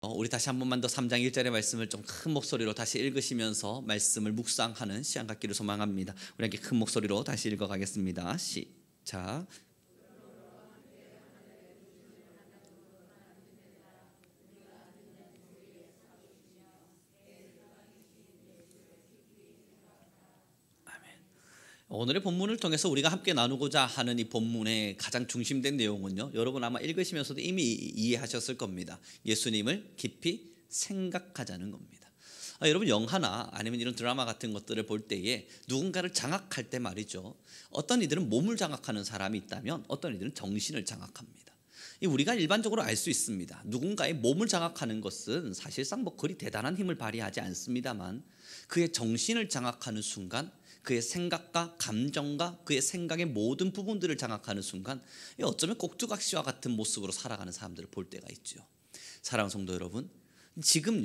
우리 다시 한 번만 더 3장 1절의 말씀을 좀 큰 목소리로 다시 읽으시면서 말씀을 묵상하는 시간 갖기를 소망합니다. 우리 함께 큰 목소리로 다시 읽어가겠습니다. 시작. 오늘의 본문을 통해서 우리가 함께 나누고자 하는 이 본문의 가장 중심된 내용은요, 여러분 아마 읽으시면서도 이미 이해하셨을 겁니다. 예수님을 깊이 생각하자는 겁니다. 여러분 영화나 아니면 이런 드라마 같은 것들을 볼 때에 누군가를 장악할 때 말이죠, 어떤 이들은 몸을 장악하는 사람이 있다면 어떤 이들은 정신을 장악합니다. 우리가 일반적으로 알 수 있습니다. 누군가의 몸을 장악하는 것은 사실상 그리 대단한 힘을 발휘하지 않습니다만, 그의 정신을 장악하는 순간, 그의 생각과 감정과 그의 생각의 모든 부분들을 장악하는 순간 어쩌면 꼭두각시와 같은 모습으로 살아가는 사람들을 볼 때가 있죠. 사랑하는 성도 여러분, 지금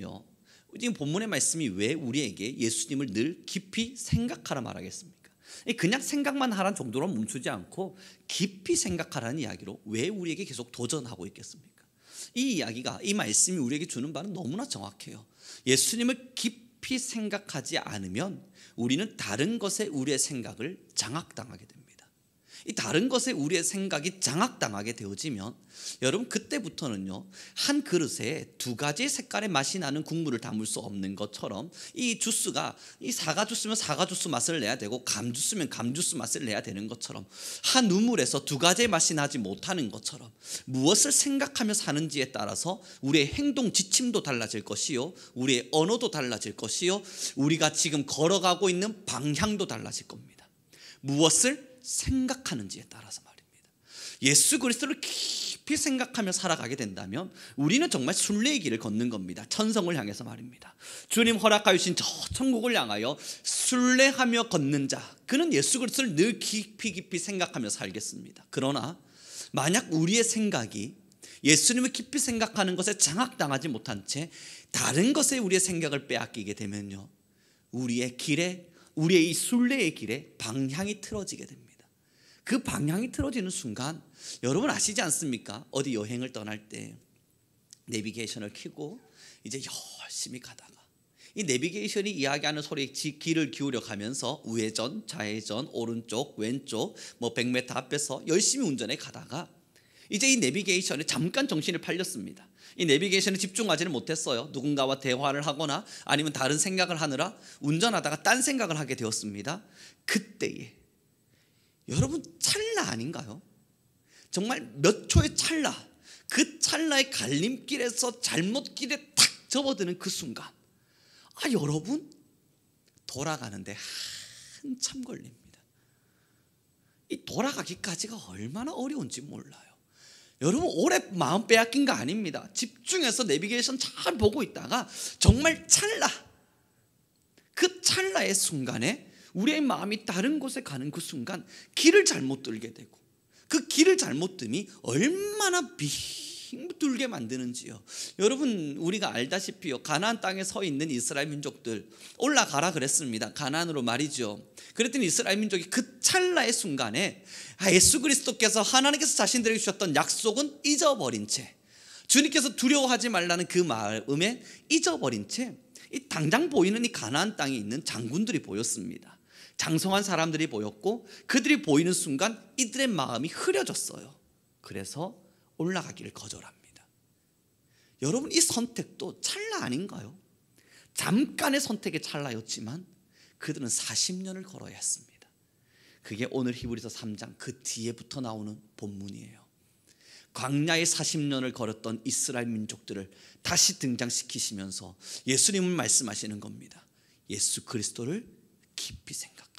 본문의 말씀이 왜 우리에게 예수님을 늘 깊이 생각하라 말하겠습니까? 그냥 생각만 하라는 정도로 멈추지 않고 깊이 생각하라는 이야기로 왜 우리에게 계속 도전하고 있겠습니까? 이 이야기가, 이 말씀이 우리에게 주는 바는 너무나 정확해요. 예수님을 깊이 생각하지 않으면 우리는 다른 것에 우리의 생각을 장악당하게 됩니다. 이 다른 것에 우리의 생각이 장악당하게 되어지면 여러분 그때부터는요, 한 그릇에 두 가지 색깔의 맛이 나는 국물을 담을 수 없는 것처럼 이 주스가, 이 사과 주스면 사과 주스 맛을 내야 되고 감 주스면 감 주스 맛을 내야 되는 것처럼, 한 우물에서 두 가지의 맛이 나지 못하는 것처럼 무엇을 생각하며 사는지에 따라서 우리의 행동 지침도 달라질 것이요, 우리의 언어도 달라질 것이요, 우리가 지금 걸어가고 있는 방향도 달라질 겁니다. 무엇을 생각하는지에 따라서 말입니다. 예수 그리스도를 깊이 생각하며 살아가게 된다면 우리는 정말 순례의 길을 걷는 겁니다. 천성을 향해서 말입니다. 주님 허락하여 주신 저 천국을 향하여 순례하며 걷는 자, 그는 예수 그리스도를 늘 깊이 생각하며 살겠습니다. 그러나 만약 우리의 생각이 예수님을 깊이 생각하는 것에 장악당하지 못한 채 다른 것에 우리의 생각을 빼앗기게 되면요, 우리의 길에, 우리의 이 순례의 길에 방향이 틀어지게 됩니다. 그 방향이 틀어지는 순간 여러분 아시지 않습니까? 어디 여행을 떠날 때 내비게이션을 켜고 이제 열심히 가다가 이 내비게이션이 이야기하는 소리에 귀를 기울여 가면서 우회전, 좌회전, 오른쪽, 왼쪽 100m 앞에서 열심히 운전해 가다가 이제 이 내비게이션에 잠깐 정신을 팔렸습니다. 이 내비게이션에 집중하지는 못했어요. 누군가와 대화를 하거나 아니면 다른 생각을 하느라 운전하다가 딴 생각을 하게 되었습니다. 그때에 여러분 찰나 아닌가요? 정말 몇 초의 찰나, 그 찰나의 갈림길에서 잘못 길에 탁 접어드는 그 순간, 여러분 돌아가는데 한참 걸립니다. 이 돌아가기까지가 얼마나 어려운지 몰라요. 여러분 오래 마음 빼앗긴 거 아닙니다. 집중해서 내비게이션 잘 보고 있다가 정말 찰나, 그 찰나의 순간에 우리의 마음이 다른 곳에 가는 그 순간 길을 잘못 들게 되고, 그 길을 잘못 듦이 얼마나 빙뚫게 만드는지요. 여러분 우리가 알다시피요, 가나안 땅에 서 있는 이스라엘 민족들 올라가라 그랬습니다. 가나안으로 말이죠. 그랬더니 이스라엘 민족이 그 찰나의 순간에 예수 그리스도께서, 하나님께서 자신들에게 주셨던 약속은 잊어버린 채, 주님께서 두려워하지 말라는 그 마음에 잊어버린 채 이 당장 보이는 이 가나안 땅에 있는 장군들이 보였습니다. 장성한 사람들이 보였고, 그들이 보이는 순간 이들의 마음이 흐려졌어요. 그래서 올라가기를 거절합니다. 여러분 이 선택도 찰나 아닌가요? 잠깐의 선택의 찰나였지만 그들은 40년을 걸어야 했습니다. 그게 오늘 히브리서 3장 그 뒤에부터 나오는 본문이에요. 광야에 40년을 걸었던 이스라엘 민족들을 다시 등장시키시면서 예수님은 말씀하시는 겁니다. 예수 그리스도를 깊이 생각하라.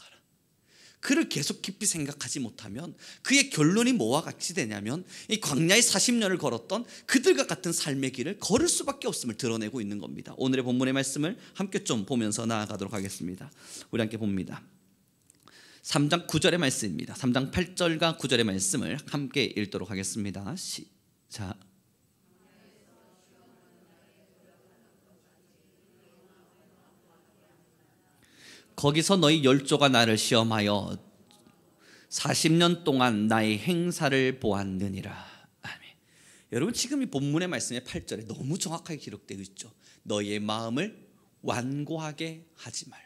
그를 계속 깊이 생각하지 못하면 그의 결론이 뭐와 같이 되냐면 이 광야에 40년을 걸었던 그들과 같은 삶의 길을 걸을 수밖에 없음을 드러내고 있는 겁니다. 오늘의 본문의 말씀을 함께 좀 보면서 나아가도록 하겠습니다. 우리 함께 봅니다. 3장 9절의 말씀입니다. 3장 8절과 9절의 말씀을 함께 읽도록 하겠습니다. 시작. 거기서 너희 열조가 나를 시험하여 40년 동안 나의 행사를 보았느니라. 아멘. 여러분 지금 이 본문의 말씀의 8절에 너무 정확하게 기록되어 있죠. 너희의 마음을 완고하게 하지 말라.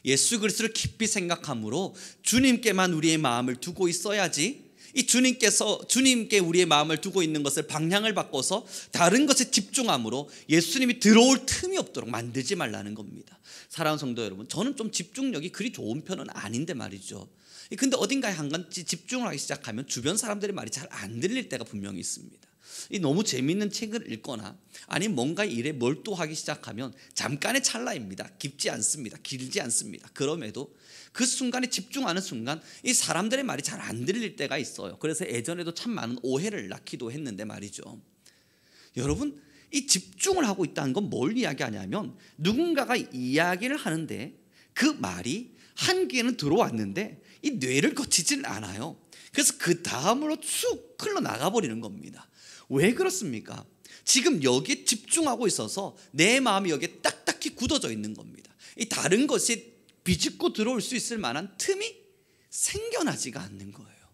예수 그리스도를 깊이 생각함으로 주님께만 우리의 마음을 두고 있어야지, 이 주님께 우리의 마음을 두고 있는 것을 방향을 바꿔서 다른 것에 집중함으로 예수님이 들어올 틈이 없도록 만들지 말라는 겁니다. 사랑하는 성도 여러분, 저는 좀 집중력이 그리 좋은 편은 아닌데 말이죠. 근데 어딘가에 한 가지 집중을 하기 시작하면 주변 사람들의 말이 잘 안 들릴 때가 분명히 있습니다. 이 너무 재미있는 책을 읽거나 아니면 뭔가 일에 몰두하기 시작하면 잠깐의 찰나입니다. 깊지 않습니다. 길지 않습니다. 그럼에도 그 순간에 집중하는 순간 이 사람들의 말이 잘 안 들릴 때가 있어요. 그래서 예전에도 참 많은 오해를 낳기도 했는데 말이죠. 여러분, 이 집중을 하고 있다는 건 뭘 이야기하냐면, 누군가가 이야기를 하는데 그 말이 한 귀에는 들어왔는데 이 뇌를 거치지는 않아요. 그래서 그 다음으로 쑥 흘러나가 버리는 겁니다. 왜 그렇습니까? 지금 여기에 집중하고 있어서 내 마음이 여기에 딱딱히 굳어져 있는 겁니다. 이 다른 것이 비집고 들어올 수 있을 만한 틈이 생겨나지가 않는 거예요.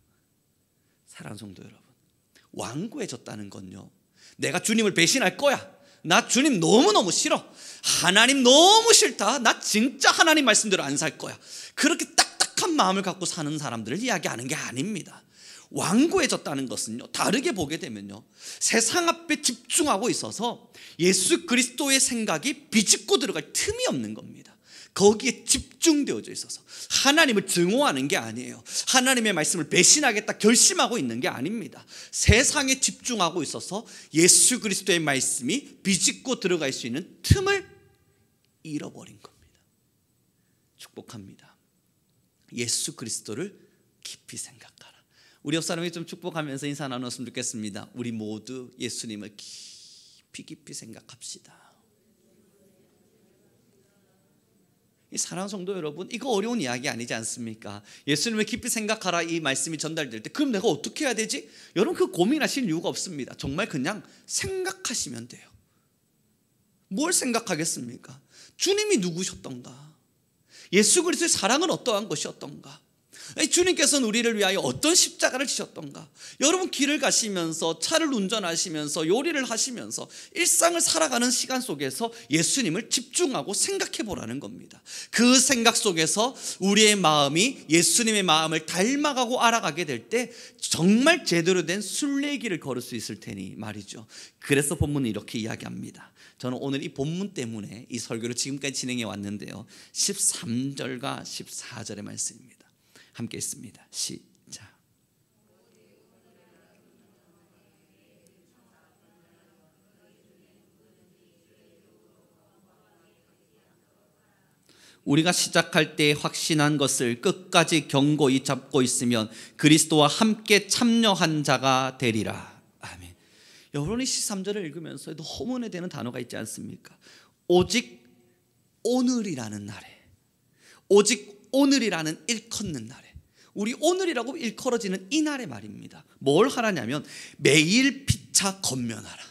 사랑하는 성도 여러분, 완고해졌다는 건요, 내가 주님을 배신할 거야, 나 주님 너무너무 싫어, 하나님 너무 싫다, 나 진짜 하나님 말씀대로 안 살 거야, 그렇게 딱딱한 마음을 갖고 사는 사람들을 이야기하는 게 아닙니다. 완고해졌다는 것은요, 다르게 보게 되면요, 세상 앞에 집중하고 있어서 예수 그리스도의 생각이 비집고 들어갈 틈이 없는 겁니다. 거기에 집중되어져 있어서 하나님을 증오하는 게 아니에요. 하나님의 말씀을 배신하겠다 결심하고 있는 게 아닙니다. 세상에 집중하고 있어서 예수 그리스도의 말씀이 비집고 들어갈 수 있는 틈을 잃어버린 겁니다. 축복합니다. 예수 그리스도를 깊이 생각하라. 우리 옆 사람에게 좀 축복하면서 인사 나눴으면 좋겠습니다. 우리 모두 예수님을 깊이 생각합시다. 이 사랑하는 성도 여러분, 이거 어려운 이야기 아니지 않습니까? 예수님을 깊이 생각하라 이 말씀이 전달될 때 그럼 내가 어떻게 해야 되지? 여러분, 그 고민하실 이유가 없습니다. 정말 그냥 생각하시면 돼요. 뭘 생각하겠습니까? 주님이 누구셨던가? 예수 그리스도의 사랑은 어떠한 것이었던가? 주님께서는 우리를 위하여 어떤 십자가를 지셨던가? 여러분, 길을 가시면서, 차를 운전하시면서, 요리를 하시면서 일상을 살아가는 시간 속에서 예수님을 집중하고 생각해 보라는 겁니다. 그 생각 속에서 우리의 마음이 예수님의 마음을 닮아가고 알아가게 될 때 정말 제대로 된 순례길을 걸을 수 있을 테니 말이죠. 그래서 본문은 이렇게 이야기합니다. 저는 오늘 이 본문 때문에 이 설교를 지금까지 진행해 왔는데요, 13절과 14절의 말씀입니다. 함께 있습니다. 시작. 우리가 시작할 때 확신한 것을 끝까지 견고히 잡고 있으면 그리스도와 함께 참여한 자가 되리라. 아멘. 여러분이 13절을 읽으면서 너무 은혜되는 단어가 있지 않습니까? 오직 오늘이라는 날에, 오직 오늘이라는 일컫는 날에, 우리 오늘이라고 일컬어지는 이 날의 말입니다. 뭘 하라냐면 매일 피차 건면하라.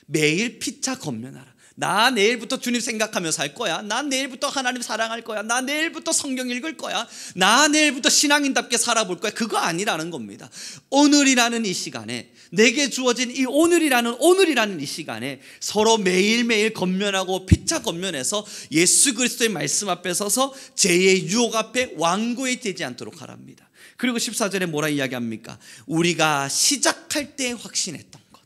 매일 피차 건면하라. 나 내일부터 주님 생각하며 살 거야. 나 내일부터 하나님 사랑할 거야. 나 내일부터 성경 읽을 거야. 나 내일부터 신앙인답게 살아볼 거야. 그거 아니라는 겁니다. 오늘이라는 이 시간에, 내게 주어진 이 오늘이라는 이 시간에 서로 매일매일 건면하고 피차 건면해서 예수 그리스도의 말씀 앞에 서서 죄의 유혹 앞에 완고히 되지 않도록 하랍니다. 그리고 14절에 뭐라 이야기합니까? 우리가 시작할 때 확신했던 것,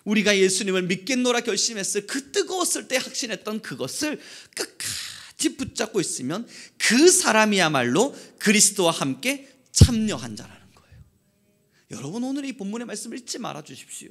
우리가 예수님을 믿겠노라 결심했을 그 뜨거웠을 때 확신했던 그것을 끝까지 붙잡고 있으면 그 사람이야말로 그리스도와 함께 참여한 자라는 거예요. 여러분, 오늘 이 본문의 말씀을 잊지 말아 주십시오.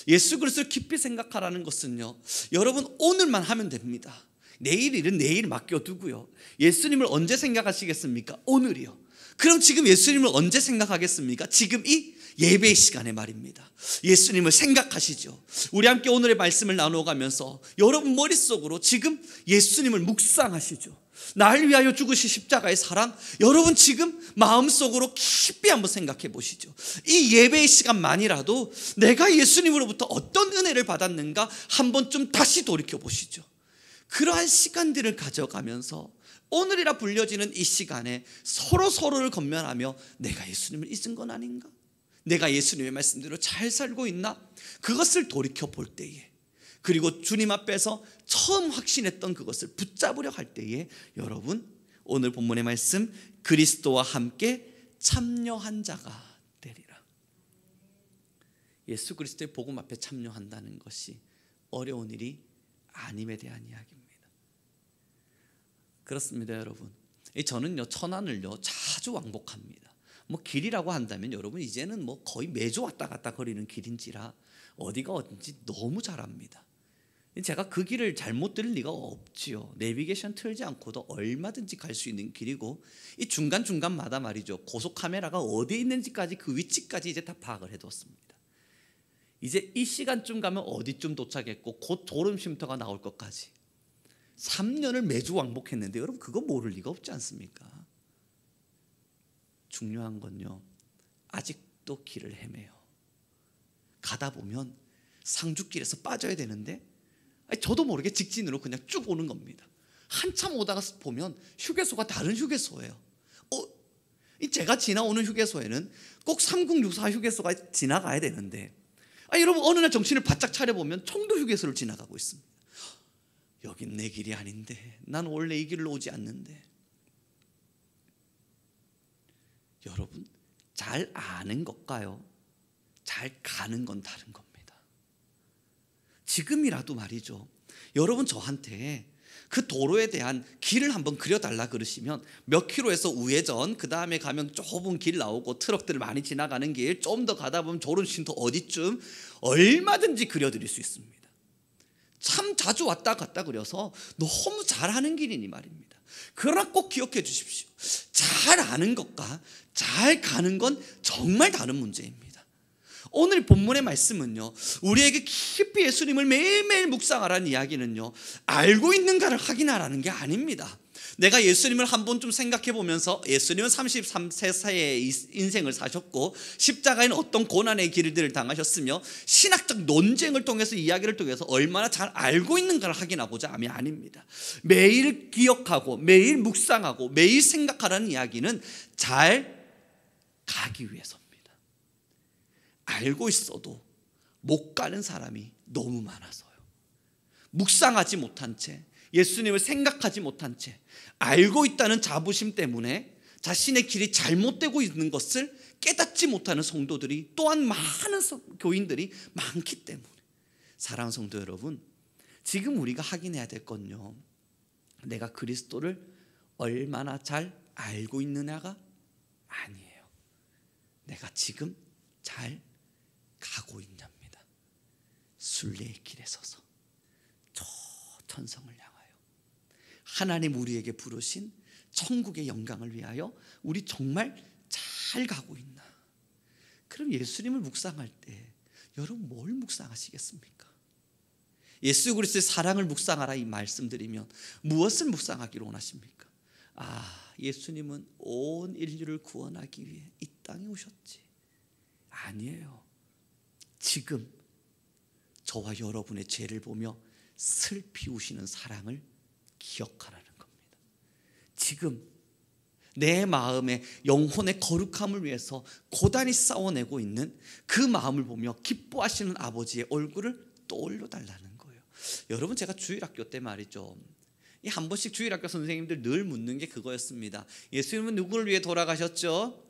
예수 그리스도를 깊이 생각하라는 것은요, 여러분 오늘만 하면 됩니다. 내일 일은 내일 맡겨두고요, 예수님을 언제 생각하시겠습니까? 오늘이요. 그럼 지금 예수님을 언제 생각하겠습니까? 지금 이 예배의 시간에 말입니다. 예수님을 생각하시죠. 우리 함께 오늘의 말씀을 나눠가면서 여러분 머릿속으로 지금 예수님을 묵상하시죠. 날 위하여 죽으신 십자가의 사랑, 여러분 지금 마음속으로 깊이 한번 생각해 보시죠. 이 예배의 시간만이라도 내가 예수님으로부터 어떤 은혜를 받았는가 한번 좀 다시 돌이켜 보시죠. 그러한 시간들을 가져가면서 오늘이라 불려지는 이 시간에 서로를 건면하며 내가 예수님을 잊은 건 아닌가? 내가 예수님의 말씀대로 잘 살고 있나? 그것을 돌이켜 볼 때에, 그리고 주님 앞에서 처음 확신했던 그것을 붙잡으려 할 때에 여러분, 오늘 본문의 말씀, 그리스도와 함께 참여한 자가 되리라. 예수 그리스도의 복음 앞에 참여한다는 것이 어려운 일이 아님에 대한 이야기입니다. 그렇습니다, 여러분. 저는요, 천안을요 자주 왕복합니다. 뭐 길이라고 한다면 여러분 이제는 뭐 거의 매주 왔다 갔다 거리는 길인지라 어디가 어딘지 너무 잘 압니다. 제가 그 길을 잘못 들을 리가 없지요. 내비게이션 틀지 않고도 얼마든지 갈 수 있는 길이고, 이 중간중간마다 말이죠, 고속 카메라가 어디에 있는지까지, 그 위치까지 이제 다 파악을 해뒀습니다. 이제 이 시간쯤 가면 어디쯤 도착했고 곧 졸음 쉼터가 나올 것까지 3년을 매주 왕복했는데 여러분 그거 모를 리가 없지 않습니까? 중요한 건요, 아직도 길을 헤매요. 가다 보면 상주길에서 빠져야 되는데 저도 모르게 직진으로 그냥 쭉 오는 겁니다. 한참 오다가 보면 휴게소가 다른 휴게소예요. 제가 지나오는 휴게소에는 꼭 3064 휴게소가 지나가야 되는데, 여러분 어느 날 정신을 바짝 차려보면 청도 휴게소를 지나가고 있습니다. 여긴 내 길이 아닌데, 난 원래 이 길로 오지 않는데. 여러분, 잘 아는 것과요 잘 가는 건 다른 겁니다. 지금이라도 말이죠, 여러분 저한테 그 도로에 대한 길을 한번 그려달라 그러시면 몇 킬로에서 우회전, 그 다음에 가면 좁은 길 나오고 트럭들 많이 지나가는 길, 좀 더 가다 보면 졸음쉼터 어디쯤, 얼마든지 그려드릴 수 있습니다. 참 자주 왔다 갔다 그려서 너무 잘하는 길이니 말입니다. 그러나 꼭 기억해 주십시오. 잘 아는 것과 잘 가는 건 정말 다른 문제입니다. 오늘 본문의 말씀은요, 우리에게 깊이 예수님을 매일매일 묵상하라는 이야기는요, 알고 있는가를 확인하라는 게 아닙니다. 내가 예수님을 한 번쯤 생각해 보면서, 예수님은 33세의 인생을 사셨고 십자가에는 어떤 고난의 길들을 당하셨으며 신학적 논쟁을 통해서, 이야기를 통해서 얼마나 잘 알고 있는가를 확인하고자 함이 아닙니다. 매일 기억하고 매일 묵상하고 매일 생각하라는 이야기는 잘 가기 위해서입니다. 알고 있어도 못 가는 사람이 너무 많아서요. 묵상하지 못한 채, 예수님을 생각하지 못한 채, 알고 있다는 자부심 때문에 자신의 길이 잘못되고 있는 것을 깨닫지 못하는 성도들이, 또한 많은 교인들이 많기 때문에, 사랑하는 성도 여러분, 지금 우리가 확인해야 될 건요, 내가 그리스도를 얼마나 잘 알고 있느냐가 아니에요. 내가 지금 잘 가고 있냐입니다. 순례의 길에 서서 저 천성을 향하여 하나님 우리에게 부르신 천국의 영광을 위하여 우리 정말 잘 가고 있나? 그럼 예수님을 묵상할 때 여러분 뭘 묵상하시겠습니까? 예수 그리스도의 사랑을 묵상하라 이 말씀드리면 무엇을 묵상하기를 원하십니까? 예수님은 온 인류를 구원하기 위해 이 땅에 오셨지. 아니에요. 지금 저와 여러분의 죄를 보며 슬피 우시는 사랑을 기억하라는 겁니다. 지금 내 마음의 영혼의 거룩함을 위해서 고단히 싸워내고 있는 그 마음을 보며 기뻐하시는 아버지의 얼굴을 떠올려 달라는 거예요. 여러분, 제가 주일학교 때 말이죠, 한 번씩 주일학교 선생님들 늘 묻는 게 그거였습니다. 예수님은 누구를 위해 돌아가셨죠?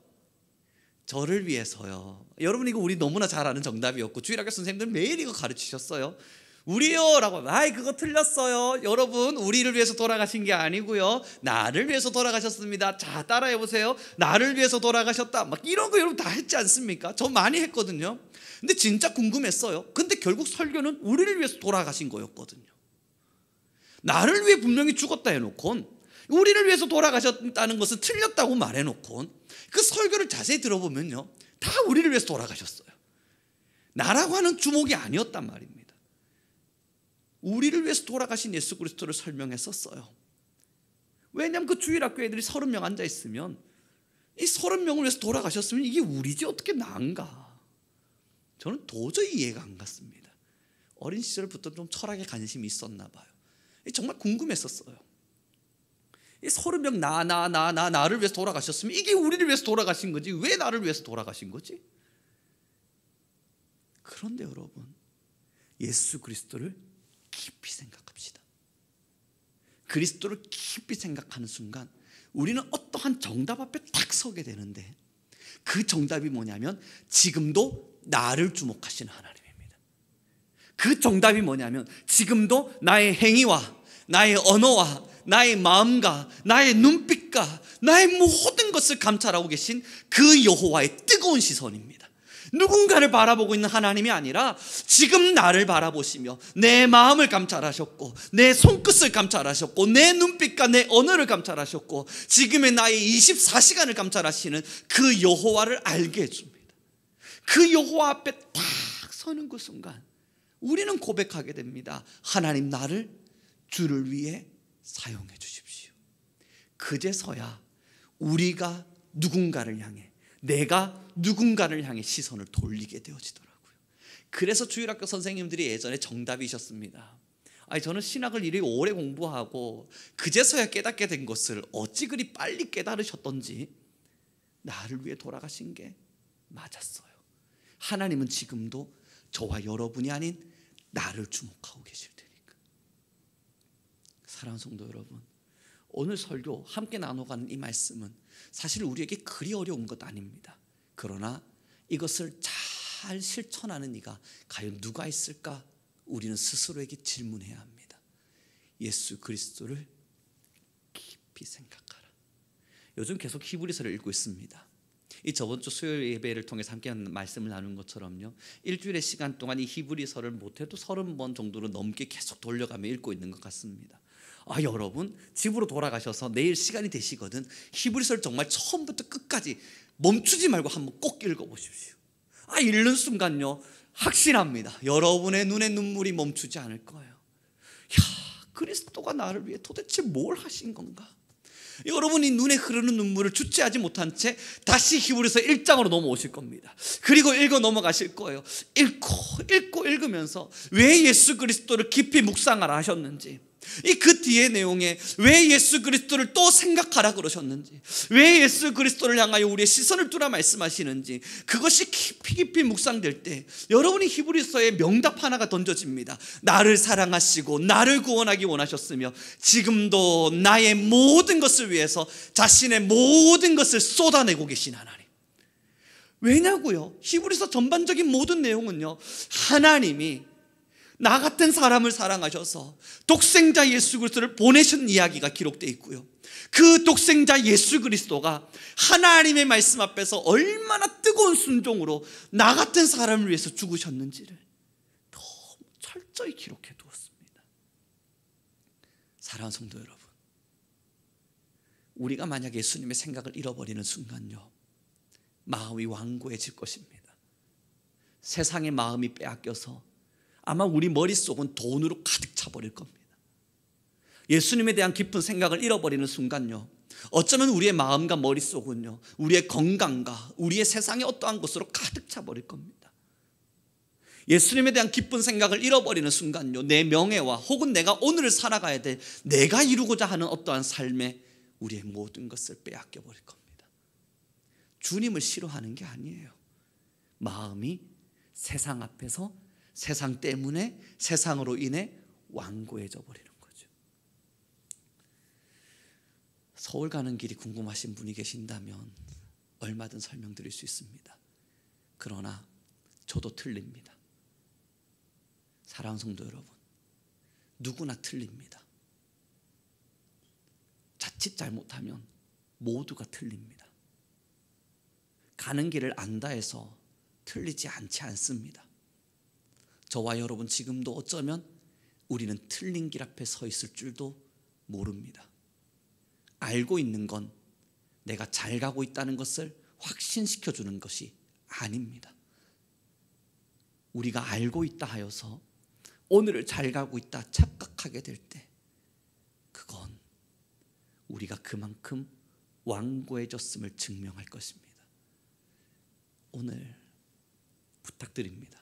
저를 위해서요. 여러분, 이거 우리 너무나 잘 아는 정답이었고 주일학교 선생님들 매일 이거 가르치셨어요. 우리요 라고. 그거 틀렸어요. 여러분, 우리를 위해서 돌아가신 게 아니고요, 나를 위해서 돌아가셨습니다. 자, 따라해 보세요. 나를 위해서 돌아가셨다. 막 이런 거 여러분 다 했지 않습니까? 저 많이 했거든요. 근데 진짜 궁금했어요. 근데 결국 설교는 우리를 위해서 돌아가신 거였거든요. 나를 위해 분명히 죽었다 해놓고 우리를 위해서 돌아가셨다는 것은 틀렸다고 말해놓고 그 설교를 자세히 들어보면요, 다 우리를 위해서 돌아가셨어요. 나라고 하는 주목이 아니었단 말입니다. 우리를 위해서 돌아가신 예수 그리스도를 설명했었어요. 왜냐하면 그 주일학교 애들이 30명 앉아있으면 이 30명을 위해서 돌아가셨으면 이게 우리지 어떻게 나은가? 저는 도저히 이해가 안 갔습니다. 어린 시절부터 좀 철학에 관심이 있었나 봐요. 정말 궁금했었어요. 이 30명 나를 위해서 돌아가셨으면 이게 우리를 위해서 돌아가신 거지, 왜 나를 위해서 돌아가신 거지? 그런데 여러분, 예수 그리스도를 깊이 생각합시다. 그리스도를 깊이 생각하는 순간 우리는 어떠한 정답 앞에 딱 서게 되는데, 그 정답이 뭐냐면 지금도 나를 주목하시는 하나님입니다. 그 정답이 뭐냐면 지금도 나의 행위와 나의 언어와 나의 마음과 나의 눈빛과 나의 모든 것을 감찰하고 계신 그 여호와의 뜨거운 시선입니다. 누군가를 바라보고 있는 하나님이 아니라 지금 나를 바라보시며 내 마음을 감찰하셨고 내 손끝을 감찰하셨고 내 눈빛과 내 언어를 감찰하셨고 지금의 나의 24시간을 감찰하시는 그 여호와를 알게 해줍니다. 그 여호와 앞에 딱 서는 그 순간 우리는 고백하게 됩니다. 하나님, 나를 주를 위해 사용해 주십시오. 그제서야 우리가 누군가를 향해, 내가 누군가를 향해 시선을 돌리게 되어지더라고요. 그래서 주일학교 선생님들이 예전에 정답이셨습니다. 저는 신학을 이리 오래 공부하고 그제서야 깨닫게 된 것을 어찌 그리 빨리 깨달으셨던지 나를 위해 돌아가신 게 맞았어요. 하나님은 지금도 저와 여러분이 아닌 나를 주목하고 계실 테니까. 사랑하는 성도 여러분, 오늘 설교 함께 나눠가는 이 말씀은 사실 우리에게 그리 어려운 것 아닙니다. 그러나 이것을 잘 실천하는 이가 과연 누가 있을까? 우리는 스스로에게 질문해야 합니다. 예수 그리스도를 깊이 생각하라. 요즘 계속 히브리서를 읽고 있습니다. 이 저번 주 수요일 예배를 통해서 함께 말씀을 나눈 것처럼요, 일주일의 시간 동안 이 히브리서를 못해도 30번 정도로 넘게 계속 돌려가며 읽고 있는 것 같습니다. 여러분, 집으로 돌아가셔서 내일 시간이 되시거든 히브리서를 정말 처음부터 끝까지 멈추지 말고 한번 꼭 읽어보십시오. 읽는 순간요, 확신합니다. 여러분의 눈에 눈물이 멈추지 않을 거예요. 그리스도가 나를 위해 도대체 뭘 하신 건가? 여러분이 눈에 흐르는 눈물을 주체하지 못한 채 다시 히브리서 1장으로 넘어오실 겁니다. 그리고 읽어 넘어가실 거예요. 읽고 읽으면서 왜 예수 그리스도를 깊이 묵상하라 하셨는지, 그 뒤의 내용에 왜 예수 그리스도를 또 생각하라 그러셨는지, 왜 예수 그리스도를 향하여 우리의 시선을 두라 말씀하시는지, 그것이 깊이 묵상될 때 여러분이 히브리서의 명답 하나가 던져집니다. 나를 사랑하시고 나를 구원하기 원하셨으며 지금도 나의 모든 것을 위해서 자신의 모든 것을 쏟아내고 계신 하나님. 왜냐고요? 히브리서 전반적인 모든 내용은요, 하나님이 나 같은 사람을 사랑하셔서 독생자 예수 그리스도를 보내신 이야기가 기록되어 있고요, 그 독생자 예수 그리스도가 하나님의 말씀 앞에서 얼마나 뜨거운 순종으로 나 같은 사람을 위해서 죽으셨는지를 너무 철저히 기록해 두었습니다. 사랑하는 성도 여러분, 우리가 만약 예수님의 생각을 잃어버리는 순간요, 마음이 완고해질 것입니다. 세상의 마음이 빼앗겨서 아마 우리 머릿속은 돈으로 가득 차버릴 겁니다. 예수님에 대한 깊은 생각을 잃어버리는 순간요, 어쩌면 우리의 마음과 머릿속은요, 우리의 건강과 우리의 세상의 어떠한 것으로 가득 차버릴 겁니다. 예수님에 대한 깊은 생각을 잃어버리는 순간요, 내 명예와 혹은 내가 오늘을 살아가야 될 내가 이루고자 하는 어떠한 삶에 우리의 모든 것을 빼앗겨 버릴 겁니다. 주님을 싫어하는 게 아니에요. 마음이 세상 앞에서, 세상 때문에, 세상으로 인해 완고해져 버리는 거죠. 서울 가는 길이 궁금하신 분이 계신다면 얼마든 설명드릴 수 있습니다. 그러나 저도 틀립니다. 사랑하는 성도 여러분, 누구나 틀립니다. 자칫 잘못하면 모두가 틀립니다. 가는 길을 안다 해서 틀리지 않지 않습니다. 저와 여러분 지금도 어쩌면 우리는 틀린 길 앞에 서 있을 줄도 모릅니다. 알고 있는 건 내가 잘 가고 있다는 것을 확신시켜주는 것이 아닙니다. 우리가 알고 있다 하여서 오늘을 잘 가고 있다 착각하게 될 때, 그건 우리가 그만큼 완고해졌음을 증명할 것입니다. 오늘 부탁드립니다.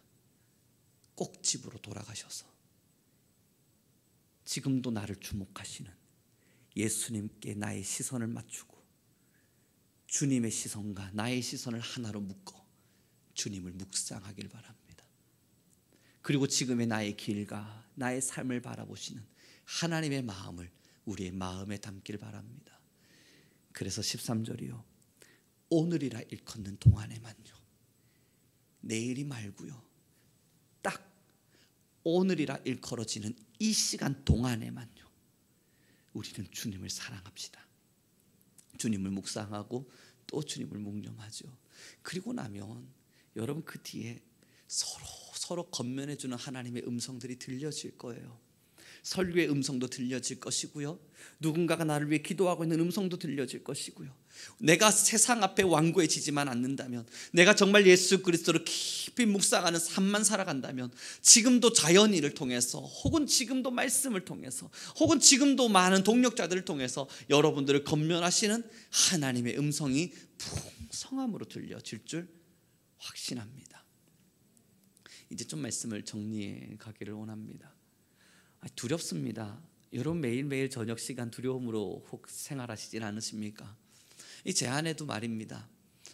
꼭 집으로 돌아가셔서 지금도 나를 주목하시는 예수님께 나의 시선을 맞추고 주님의 시선과 나의 시선을 하나로 묶어 주님을 묵상하길 바랍니다. 그리고 지금의 나의 길과 나의 삶을 바라보시는 하나님의 마음을 우리의 마음에 담기를 바랍니다. 그래서 13절이요, 오늘이라 일컫는 동안에만요, 내일이 말고요, 딱 오늘이라 일컬어지는 이 시간 동안에만요, 우리는 주님을 사랑합시다. 주님을 묵상하고 또 주님을 묵념하죠. 그리고 나면 여러분, 그 뒤에 서로 건면해주는 하나님의 음성들이 들려질 거예요. 설교의 음성도 들려질 것이고요, 누군가가 나를 위해 기도하고 있는 음성도 들려질 것이고요, 내가 세상 앞에 완고해지지만 않는다면, 내가 정말 예수 그리스도를 깊이 묵상하는 삶만 살아간다면, 지금도 자연인을 통해서, 혹은 지금도 말씀을 통해서, 혹은 지금도 많은 동력자들을 통해서 여러분들을 건면하시는 하나님의 음성이 풍성함으로 들려질 줄 확신합니다. 이제 좀 말씀을 정리해 가기를 원합니다. 두렵습니다. 여러분, 매일매일 저녁 시간 두려움으로 혹 생활하시진 않으십니까? 이 제 안에도 말입니다,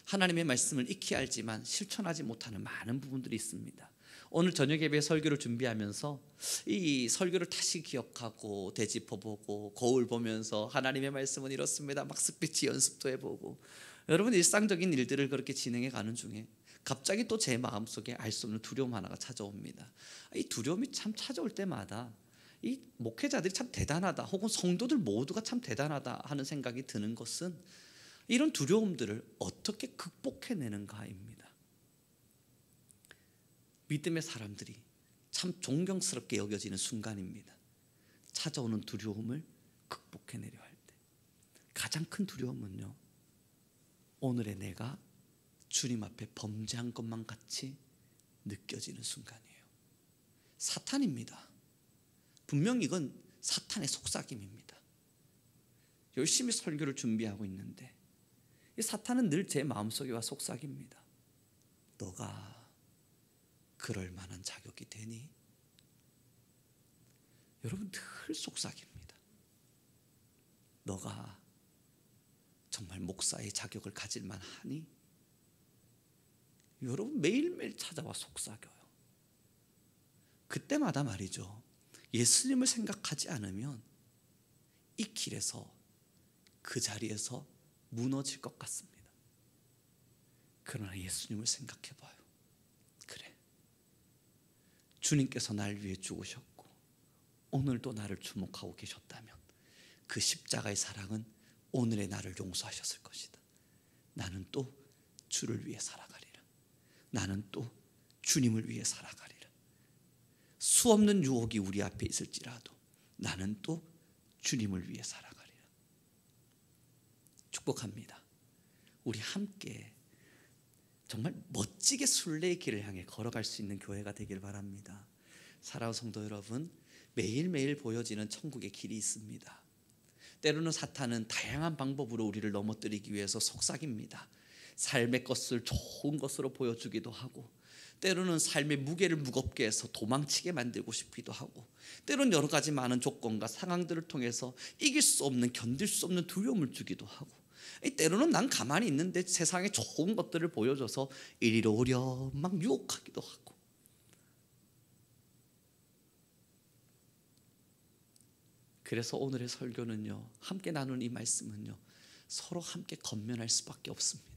하나님의 말씀을 익히 알지만 실천하지 못하는 많은 부분들이 있습니다. 오늘 저녁 예배 설교를 준비하면서 이 설교를 다시 기억하고 되짚어보고 거울 보면서 하나님의 말씀은 이렇습니다 막 스피치 연습도 해보고, 여러분, 일상적인 일들을 그렇게 진행해 가는 중에 갑자기 또 제 마음속에 알 수 없는 두려움 하나가 찾아옵니다. 이 두려움이 참 찾아올 때마다 이 목회자들이 참 대단하다, 혹은 성도들 모두가 참 대단하다 하는 생각이 드는 것은, 이런 두려움들을 어떻게 극복해내는가입니다. 믿음의 사람들이 참 존경스럽게 여겨지는 순간입니다. 찾아오는 두려움을 극복해내려 할 때 가장 큰 두려움은요, 오늘의 내가 주님 앞에 범죄한 것만 같이 느껴지는 순간이에요. 사탄입니다. 분명 이건 사탄의 속삭임입니다. 열심히 설교를 준비하고 있는데 이 사탄은 늘 제 마음속에 와 속삭입니다. 너가 그럴 만한 자격이 되니? 여러분, 늘 속삭입니다. 너가 정말 목사의 자격을 가질 만하니? 여러분, 매일매일 찾아와 속삭여요. 그때마다 말이죠, 예수님을 생각하지 않으면 이 길에서, 그 자리에서 무너질 것 같습니다. 그러나 예수님을 생각해봐요. 그래, 주님께서 날 위해 죽으셨고 오늘도 나를 주목하고 계셨다면 그 십자가의 사랑은 오늘의 나를 용서하셨을 것이다. 나는 또 주를 위해 살아가리라. 나는 또 주님을 위해 살아가리라. 수없는 유혹이 우리 앞에 있을지라도 나는 또 주님을 위해 살아가리라. 축복합니다. 우리 함께 정말 멋지게 순례의 길을 향해 걸어갈 수 있는 교회가 되길 바랍니다. 사랑하는 성도 여러분, 매일매일 보여지는 천국의 길이 있습니다. 때로는 사탄은 다양한 방법으로 우리를 넘어뜨리기 위해서 속삭입니다. 삶의 것을 좋은 것으로 보여주기도 하고, 때로는 삶의 무게를 무겁게 해서 도망치게 만들고 싶기도 하고, 때로는 여러 가지 많은 조건과 상황들을 통해서 이길 수 없는, 견딜 수 없는 두려움을 주기도 하고, 때로는 난 가만히 있는데 세상에 좋은 것들을 보여줘서 이리로 오려 막 유혹하기도 하고. 그래서 오늘의 설교는요, 함께 나눈 이 말씀은요, 서로 함께 건면할 수밖에 없습니다.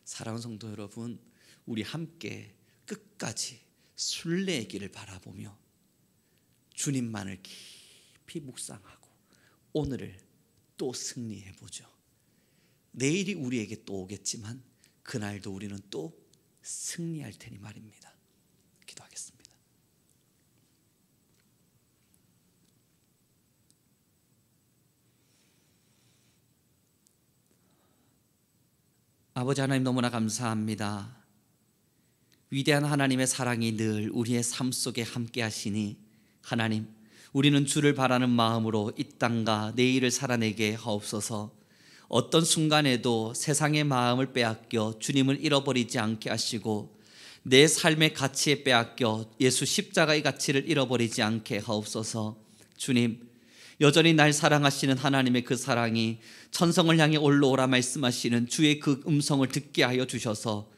사랑하는 성도 여러분, 우리 함께 끝까지 순례의 길을 바라보며 주님만을 깊이 묵상하고 오늘을 또 승리해 보죠. 내일이 우리에게 또 오겠지만 그날도 우리는 또 승리할 테니 말입니다. 기도하겠습니다. 아버지 하나님, 너무나 감사합니다. 위대한 하나님의 사랑이 늘 우리의 삶 속에 함께 하시니 하나님, 우리는 주를 바라는 마음으로 이 땅과 내일을 살아내게 하옵소서. 어떤 순간에도 세상의 마음을 빼앗겨 주님을 잃어버리지 않게 하시고, 내 삶의 가치에 빼앗겨 예수 십자가의 가치를 잃어버리지 않게 하옵소서. 주님, 여전히 날 사랑하시는 하나님의 그 사랑이 천성을 향해 올라오라 말씀하시는 주의 그 음성을 듣게 하여 주셔서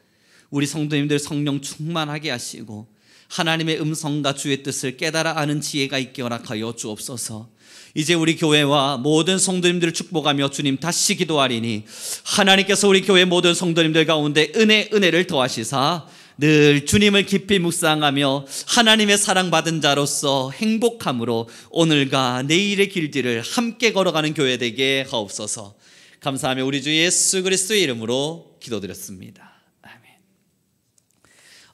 우리 성도님들 성령 충만하게 하시고 하나님의 음성과 주의 뜻을 깨달아 아는 지혜가 있게 허락하여 주옵소서. 이제 우리 교회와 모든 성도님들을 축복하며 주님 다시 기도하리니 하나님께서 우리 교회 모든 성도님들 가운데 은혜를 더하시사 늘 주님을 깊이 묵상하며 하나님의 사랑받은 자로서 행복함으로 오늘과 내일의 길들을 함께 걸어가는 교회 되게 하옵소서. 감사하며 우리 주 예수 그리스도의 이름으로 기도드렸습니다. 아멘.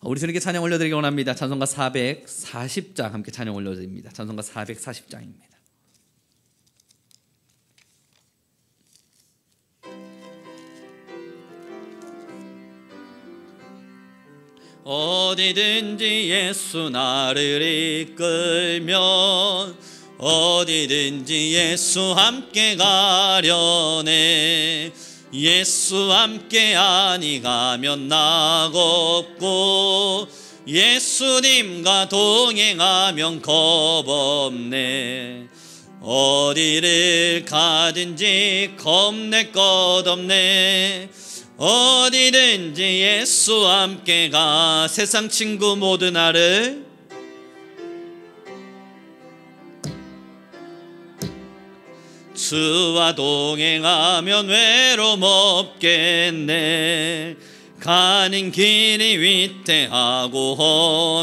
우리 주님께 찬양 올려드리기 원합니다. 찬송가 440장 함께 찬양 올려드립니다. 찬송가 440장입니다. 어디든지 예수 나를 이끌면 어디든지 예수 함께 가려네. 예수 함께 아니 가면 낙없고 예수님과 동행하면 겁없네. 어디를 가든지 겁낼 것 없네. 어디든지 예수 함께 가. 세상 친구 모두 나를 주와 동행하면 외로움 없겠네. 가는 길이 위태하고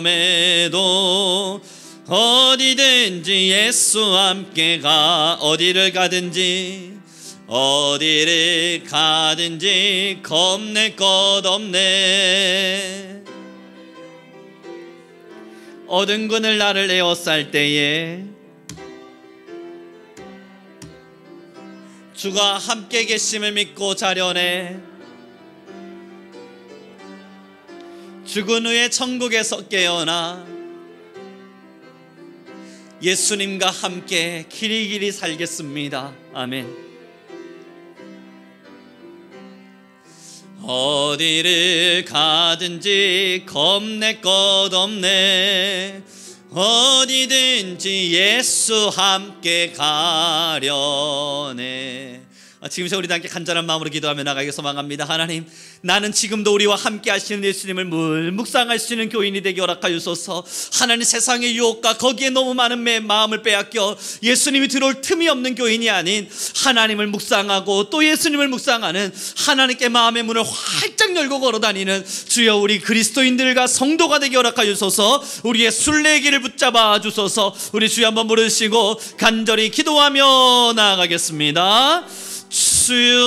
험해도 어디든지 예수 함께 가. 어디를 가든지 어디를 가든지 겁낼 것 없네. 어둠군을 나를 에워쌀 때에 주가 함께 계심을 믿고 자려네. 죽은 후에 천국에서 깨어나 예수님과 함께 길이 살겠습니다. 아멘. 어디를 가든지 겁낼 것 없네. 어디든지 예수 함께 가려네. 지금 우리 함께 간절한 마음으로 기도하며 나가기 소망합니다. 하나님, 나는 지금도 우리와 함께 하시는 예수님을 늘 묵상할 수 있는 교인이 되게 허락하여주소서. 하나님, 세상의 유혹과 거기에 너무 많은 마음을 빼앗겨 예수님이 들어올 틈이 없는 교인이 아닌 하나님을 묵상하고 또 예수님을 묵상하는 하나님께 마음의 문을 활짝 열고 걸어다니는 주여 우리 그리스도인들과 성도가 되게 허락하여주소서. 우리의 순례의 길을 붙잡아 주소서. 우리 주여 한번 부르시고 간절히 기도하며 나아가겠습니다. 주여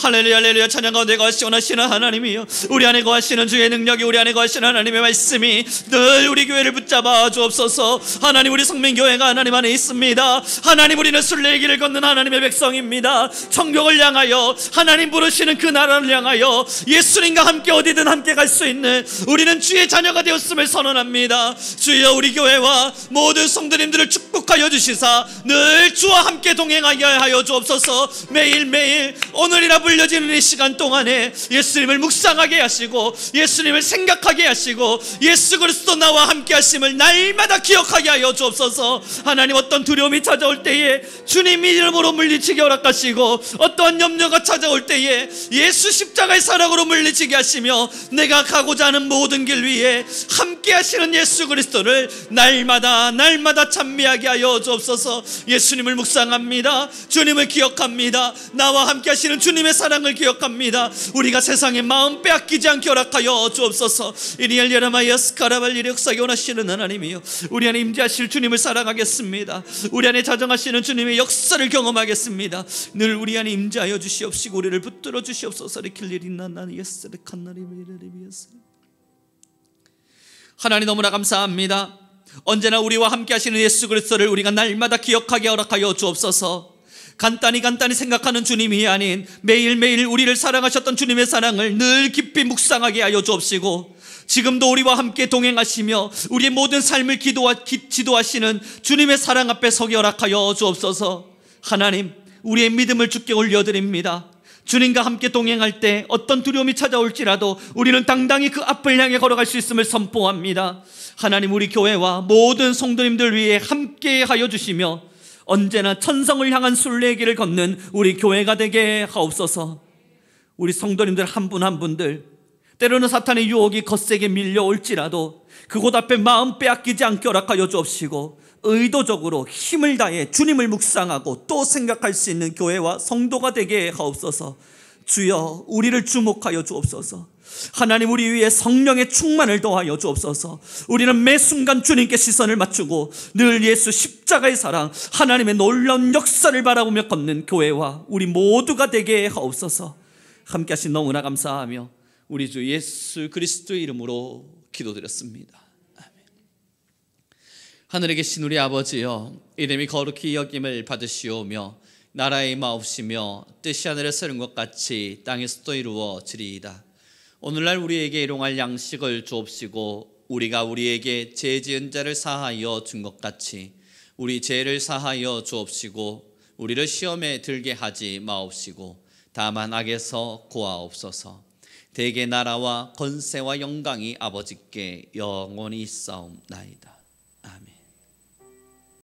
할렐루야 할렐루야. 찬양 가운데 거하시는 하나님이여, 우리 안에 거하시는 주의 능력이, 우리 안에 거하시는 하나님의 말씀이 늘 우리 교회를 붙잡아 주옵소서. 하나님, 우리 성민교회가 하나님 안에 있습니다. 하나님, 우리는 순례의 길을 걷는 하나님의 백성입니다. 천국을 향하여 하나님 부르시는 그 나라를 향하여 예수님과 함께 어디든 함께 갈 수 있는 우리는 주의 자녀가 되었음을 선언합니다. 주여 우리 교회와 모든 성도님들을 축복하여 주시사 늘 주와 함께 동행하게 하여 주옵소서. 매일매일 오늘이라 불려지는 이 시간 동안에 예수님을 묵상하게 하시고 예수님을 생각하게 하시고 예수 그리스도 나와 함께 하심을 날마다 기억하게 하여 주옵소서. 하나님, 어떤 두려움이 찾아올 때에 주님 이름으로 물리치게 허락하시고 어떠한 염려가 찾아올 때에 예수 십자가의 사랑으로 물리치게 하시며 내가 가고자 하는 모든 길 위에 함께 하시는 예수 그리스도를 날마다 찬미하게 하여 주옵소서. 예수님을 묵상합니다. 주님을 기억합니다. 나와 함께 하시는 주님의 사랑을 기억합니다. 우리가 세상의 마음 빼앗기지 않게 허락하여 주옵소서. 이리엘 예라마이아 스카라발리리 역사에 원하시는 하나님이여, 우리 안에 임재하실 주님을 사랑하겠습니다. 우리 안에 자정하시는 주님의 역사를 경험하겠습니다. 늘 우리 안에 임재하여 주시옵시고 우리를 붙들어 주시옵소서. 하나님, 너무나 감사합니다. 언제나 우리와 함께 하시는 예수 그리스도를 우리가 날마다 기억하게 허락하여 주옵소서. 간단히 생각하는 주님이 아닌 매일매일 우리를 사랑하셨던 주님의 사랑을 늘 깊이 묵상하게 하여 주옵시고 지금도 우리와 함께 동행하시며 우리의 모든 삶을 지도하시는 주님의 사랑 앞에 서게 허락하여 주옵소서. 하나님, 우리의 믿음을 주께 올려드립니다. 주님과 함께 동행할 때 어떤 두려움이 찾아올지라도 우리는 당당히 그 앞을 향해 걸어갈 수 있음을 선포합니다. 하나님, 우리 교회와 모든 성도님들 위해 함께 하여 주시며 언제나 천성을 향한 순례의 길을 걷는 우리 교회가 되게 하옵소서. 우리 성도님들 한 분 한 분들 때로는 사탄의 유혹이 거세게 밀려올지라도 그곳 앞에 마음 빼앗기지 않게 허락하여 주옵시고, 의도적으로 힘을 다해 주님을 묵상하고 또 생각할 수 있는 교회와 성도가 되게 하옵소서. 주여, 우리를 주목하여 주옵소서. 하나님, 우리 위에 성령의 충만을 더하여 주옵소서. 우리는 매 순간 주님께 시선을 맞추고 늘 예수 십자가의 사랑, 하나님의 놀라운 역사를 바라보며 걷는 교회와 우리 모두가 되게 하옵소서. 함께 하신 너무나 감사하며 우리 주 예수 그리스도의 이름으로 기도드렸습니다. 아멘. 하늘에 계신 우리 아버지여, 이름이 거룩히 여김을 받으시오며 나라의 마옵시며 뜻이 하늘에서 이룬 것 같이 땅에서도 이루어지리이다. 오늘날 우리에게 일용할 양식을 주옵시고, 우리가 우리에게 죄 지은 자를 사하여 준 것 같이 우리 죄를 사하여 주옵시고, 우리를 시험에 들게 하지 마옵시고 다만 악에서 구하옵소서. 대개 나라와 권세와 영광이 아버지께 영원히 있사옵나이다. 아멘.